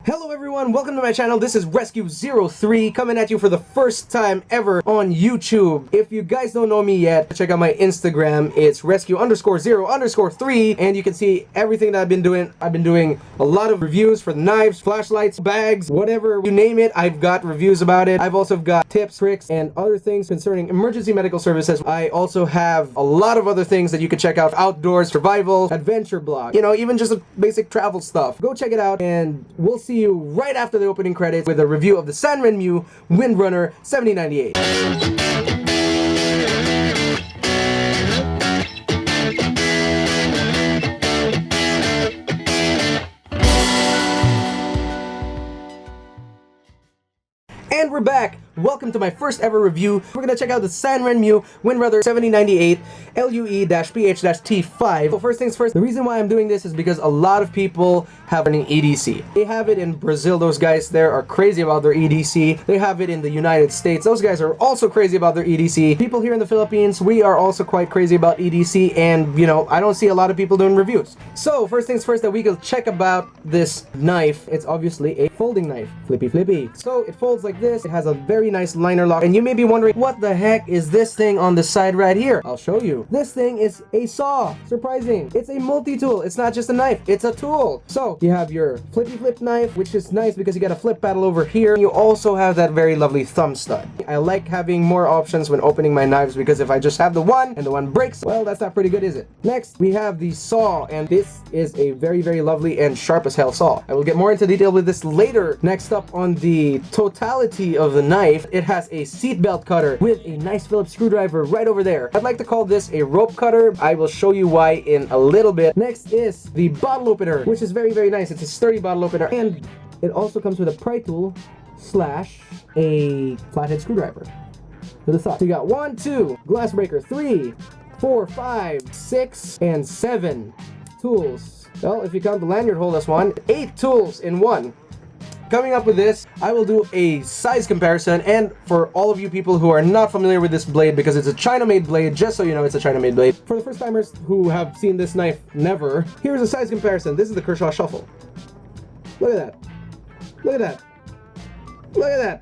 Hello everyone, welcome to my channel. This is Rescue03 coming at you for the first time ever on YouTube. If you guys don't know me yet, check out my Instagram. It's Rescue_0_3 and you can see everything that I've been doing. I've been doing a lot of reviews for knives, flashlights, bags, whatever you name it. I've got reviews about it. I've also got tips, tricks, and other things concerning emergency medical services. I also have a lot of other things that you can check out. Outdoors, survival, adventure blog, even just basic travel stuff. Go check it out and we'll see you right after the opening credits with a review of the Sanrenmu Windrunner 7098. And we're back! Welcome to my first ever review. We're gonna check out the Sanrenmu Windrunner 7098 LUE-PH-T5. So first things first, the reason why I'm doing this is because a lot of people have an EDC. They have it in Brazil. Those guys there are crazy about their EDC. They have it in the United States. Those guys are also crazy about their EDC. People here in the Philippines, we are also quite crazy about EDC, and I don't see a lot of people doing reviews. So first things first, that we can check about this knife. It's obviously a folding knife. Flippy flippy. So it folds like this. It has a very nice liner lock, and you may be wondering, what the heck is this thing on the side right here? I'll show you. This thing is a saw. Surprising. It's a multi-tool. It's not just a knife, it's a tool. So you have your flippy flip knife, which is nice because you got a flip paddle over here. You also have that very lovely thumb stud. I like having more options when opening my knives, because if I just have the one and the one breaks, well, that's not pretty good, is it? Next, we have the saw, and this is a very, very lovely and sharp as hell saw. I will get more into detail with this later. Next up on the totality of the knife, it has a seat belt cutter with a nice Phillips screwdriver right over there. I'd like to call this a rope cutter. I will show you why in a little bit. Next is the bottle opener, which is very, very nice. It's a sturdy bottle opener, and it also comes with a pry tool slash a flathead screwdriver. With a thought. So you got 1, 2, glass breaker, 3, 4, 5, 6, and 7 tools. Well, if you count the lanyard hole as one, 8 tools in one. Coming up with this, I will do a size comparison, and for all of you people who are not familiar with this blade, because it's a China-made blade, just so you know it's a China-made blade. For the first timers who have seen this knife never, here's a size comparison. This is the Kershaw Shuffle. Look at that. Look at that. Look at that.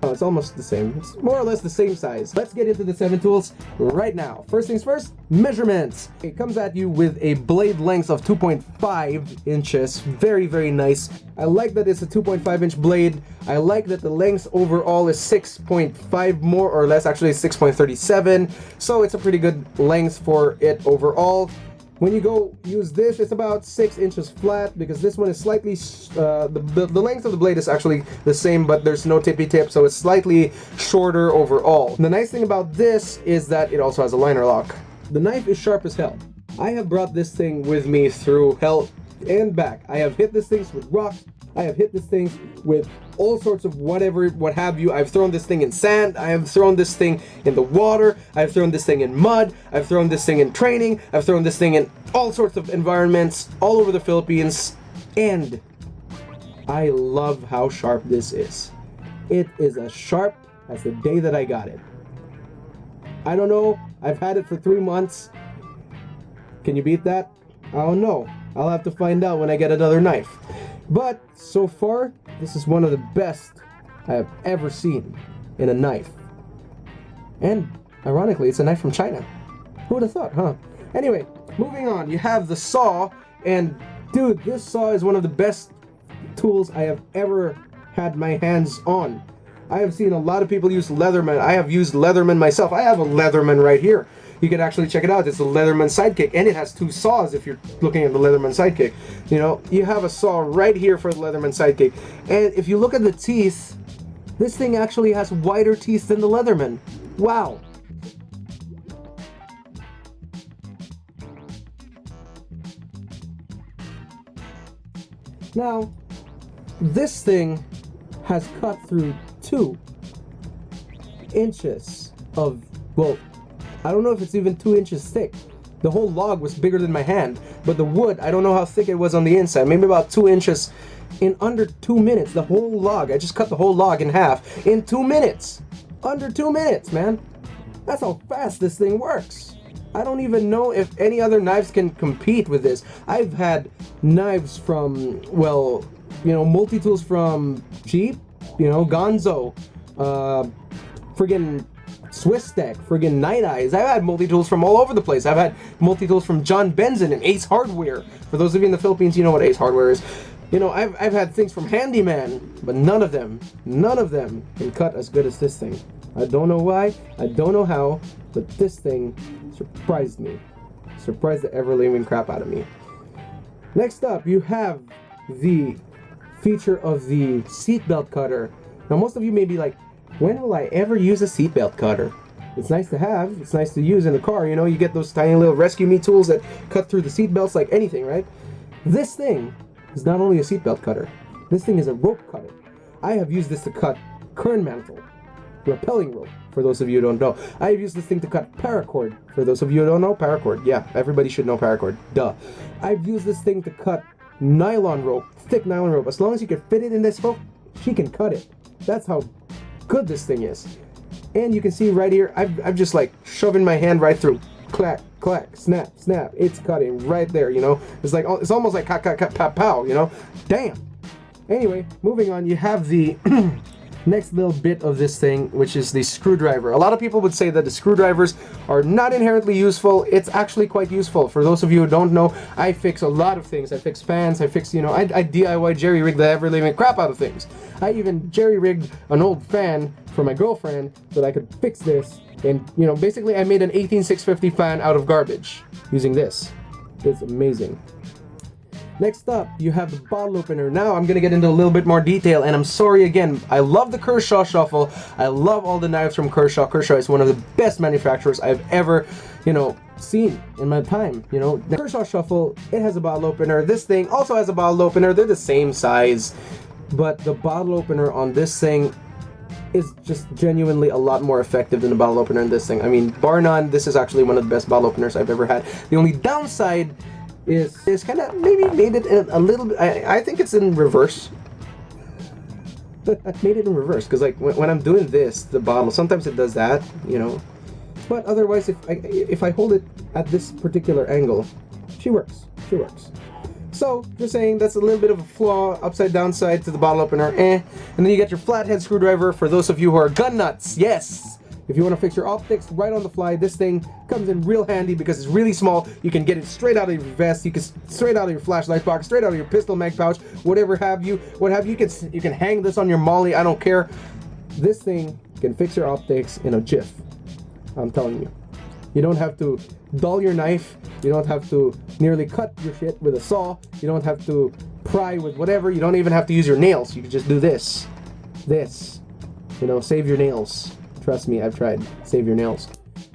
Oh, it's almost the same. It's more or less the same size. Let's get into the 7 tools right now. First things first, measurements. It comes at you with a blade length of 2.5 inches. Very, very nice. I like that it's a 2.5 inch blade. I like that the length overall is 6.5 more or less, actually 6.37. So it's a pretty good length for it overall. When you go use this, it's about 6 inches flat, because this one is slightly, the length of the blade is actually the same, but there's no tippy tip, so it's slightly shorter overall. The nice thing about this is that it also has a liner lock. The knife is sharp as hell. I have brought this thing with me through hell and back. I have hit this thing with rocks. I have hit this thing with all sorts of whatever, what have you. I've thrown this thing in sand. I have thrown this thing in the water. I've thrown this thing in mud. I've thrown this thing in training. I've thrown this thing in all sorts of environments all over the Philippines. And I love how sharp this is. It is as sharp as the day that I got it. I don't know. I've had it for 3 months. Can you beat that? I don't know. I'll have to find out when I get another knife. But so far, this is one of the best I have ever seen in a knife. And ironically, it's a knife from China. Who would have thought, huh? Anyway, moving on. You have the saw, and dude, this saw is one of the best tools I have ever had my hands on. I have seen a lot of people use Leatherman. I have used Leatherman myself. I have a Leatherman right here. You can actually check it out. It's a Leatherman Sidekick, and it has 2 saws if you're looking at the Leatherman Sidekick. You have a saw right here for the Leatherman Sidekick. And if you look at the teeth, this thing actually has wider teeth than the Leatherman. Wow. Now, this thing has cut through 2 inches of, well, I don't know if it's even 2 inches thick. The whole log was bigger than my hand, but the wood, I don't know how thick it was on the inside. Maybe about 2 inches in under 2 minutes. The whole log, I just cut the whole log in half in 2 minutes. Under 2 minutes, man. That's how fast this thing works. I don't even know if any other knives can compete with this. I've had knives from, well, you know, multi-tools from Jeep, you know, Gonzo, friggin' Swiss Tech, friggin' Night Eyes. I've had multi-tools from all over the place. I've had multi-tools from John Benson and Ace Hardware. For those of you in the Philippines, you know what Ace Hardware is. You know, I've had things from Handyman, but none of them can cut as good as this thing. I don't know why, I don't know how, but this thing surprised me. Surprised the ever-living crap out of me. Next up, you have the feature of the seatbelt cutter. Now, most of you may be like, when will I ever use a seatbelt cutter? It's nice to have, it's nice to use in the car, you know, you get those tiny little rescue me tools that cut through the seatbelts like anything, right? This thing is not only a seatbelt cutter, this thing is a rope cutter. I have used this to cut kern mantle, rappelling rope, for those of you who don't know. I have used this thing to cut paracord, for those of you who don't know paracord. Yeah, everybody should know paracord, duh. I've used this thing to cut nylon rope, thick nylon rope. As long as you can fit it in this hook, she can cut it. That's how good this thing is. And you can see right here, I've just like shoving my hand right through. Clack, clack, snap, snap. It's cutting right there, you know. It's like, it's almost like cut, cut, cut, pow, pow, you know. Damn. Anyway, moving on, you have the next little bit of this thing, which is the screwdriver. A lot of people would say that the screwdrivers are not inherently useful. It's actually quite useful. For those of you who don't know, I fix a lot of things. I fix fans, I fix, you know, I DIY jerry-rig the ever-living crap out of things. I even jerry-rigged an old fan for my girlfriend so that I could fix this. And, you know, basically I made an 18650 fan out of garbage using this. It's amazing. Next up, you have the bottle opener. Now I'm gonna get into a little bit more detail, and I'm sorry again. I love the Kershaw Shuffle. I love all the knives from Kershaw. Kershaw is one of the best manufacturers I've ever, you know, seen in my time. You know, the Kershaw Shuffle, it has a bottle opener. This thing also has a bottle opener. They're the same size, but the bottle opener on this thing is just genuinely a lot more effective than the bottle opener in this thing. I mean, bar none, this is actually one of the best bottle openers I've ever had. The only downside is kind of maybe made it a little bit, I think it's in reverse. I made it in reverse because like when I'm doing this, the bottle, sometimes it does that, you know. But otherwise, if I hold it at this particular angle, she works. She works. So, just saying, that's a little bit of a flaw, upside down side to the bottle opener, And then you get your flathead screwdriver for those of you who are gun nuts, yes! If you want to fix your optics right on the fly, this thing comes in real handy because it's really small. You can get it straight out of your vest, you can straight out of your flashlight box, straight out of your pistol mag pouch, whatever have you. You can hang this on your molly, I don't care. This thing can fix your optics in a jiff. I'm telling you. You don't have to dull your knife. You don't have to nearly cut your shit with a saw. You don't have to pry with whatever. You don't even have to use your nails. You can just do this. This. You know, save your nails. Trust me, I've tried. Save your nails.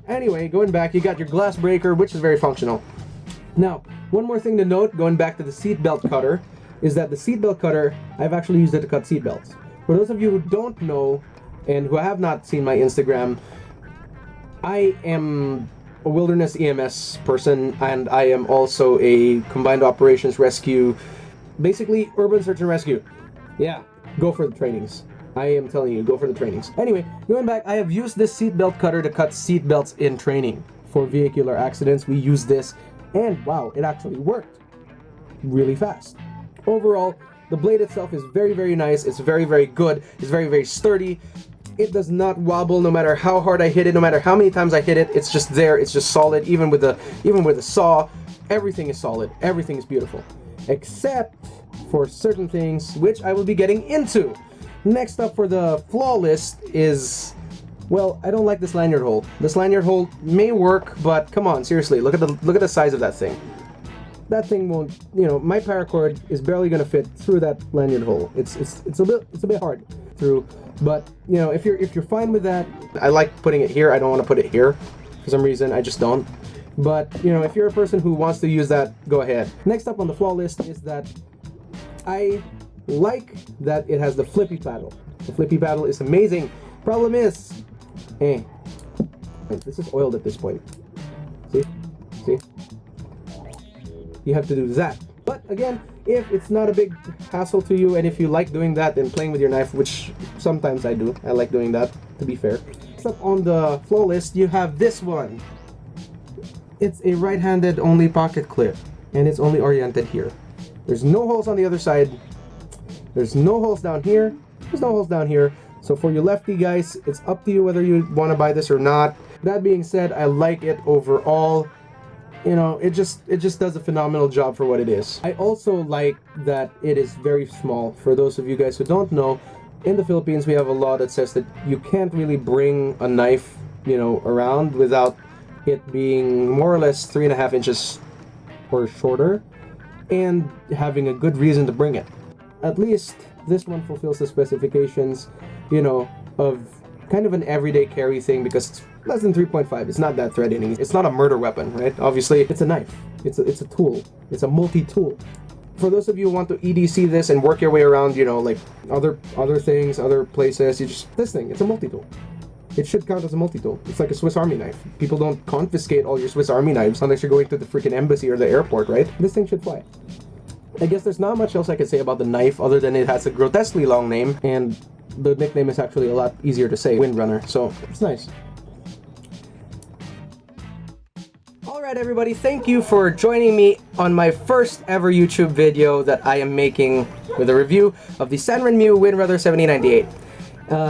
Anyway, going back, you got your glass breaker, which is very functional. Now, one more thing to note, going back to the seatbelt cutter, is that the seatbelt cutter, I've actually used it to cut seatbelts. For those of you who don't know, and who have not seen my Instagram, I am a wilderness EMS person, and I am also a combined operations rescue, basically urban search and rescue. Yeah, go for the trainings. I am telling you, go for the trainings. Anyway, going back, I have used this seatbelt cutter to cut seatbelts in training. For vehicular accidents, we use this, and wow, it actually worked really fast. Overall, the blade itself is very, very nice. It's very, very good. It's very, very sturdy. It does not wobble no matter how hard I hit it, no matter how many times I hit it. It's just there. It's just solid. Even with the saw, everything is solid. Everything is beautiful, except for certain things, which I will be getting into. Next up for the flaw list is, well, I don't like this lanyard hole. This lanyard hole may work, but come on, seriously, look at the size of that thing. That thing won't, you know, my paracord is barely gonna fit through that lanyard hole. It's a bit hard through, but you know, if you're fine with that, I like putting it here. I don't want to put it here for some reason. I just don't. But you know, if you're a person who wants to use that, go ahead. Next up on the flaw list is that I like that it has the flippy paddle. The flippy paddle is amazing. Problem is, wait, this is oiled at this point. See? You have to do that. But again, if it's not a big hassle to you, and if you like doing that and playing with your knife, which sometimes I do, I like doing that, to be fair. Next up on the flaw list, you have this one. it's a right-handed only pocket clip, and it's only oriented here. There's no holes on the other side. There's no holes down here. There's no holes down here. So for you lefty guys, it's up to you whether you want to buy this or not. That being said, I like it overall. You know, it just does a phenomenal job for what it is. I also like that it is very small. For those of you guys who don't know, in the Philippines we have a law that says that you can't really bring a knife, you know, around without it being more or less 3.5 inches or shorter and having a good reason to bring it. At least this one fulfills the specifications, you know, of kind of an everyday carry thing, because it's less than 3.5. It's not that threatening. It's not a murder weapon, right? Obviously, it's a knife. It's a tool. It's a multi-tool. For those of you who want to EDC this and work your way around, you know, like other things, other places, this thing, it's a multi-tool. It should count as a multi-tool. It's like a Swiss Army knife. People don't confiscate all your Swiss Army knives unless you're going to the freaking embassy or the airport, right? This thing should fly. I guess there's not much else I can say about the knife other than it has a grotesquely long name, and the nickname is actually a lot easier to say, Windrunner, so it's nice. Alright everybody, thank you for joining me on my first ever YouTube video that I am making with a review of the Sanrenmu Windrunner 7098.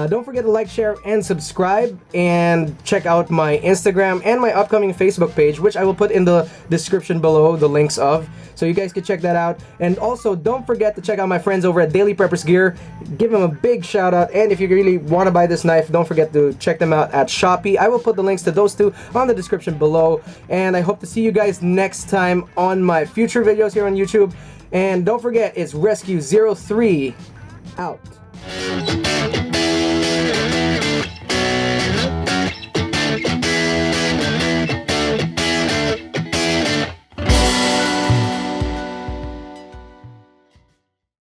Don't forget to like, share, and subscribe, and check out my Instagram and my upcoming Facebook page, which I will put in the description below, the links of, so you guys can check that out. And also, don't forget to check out my friends over at Daily Preppers Gear. Give them a big shout out, and if you really want to buy this knife, don't forget to check them out at Shopee. I will put the links to those two on the description below, and I hope to see you guys next time on my future videos here on YouTube. And don't forget, it's Rescue 03 out.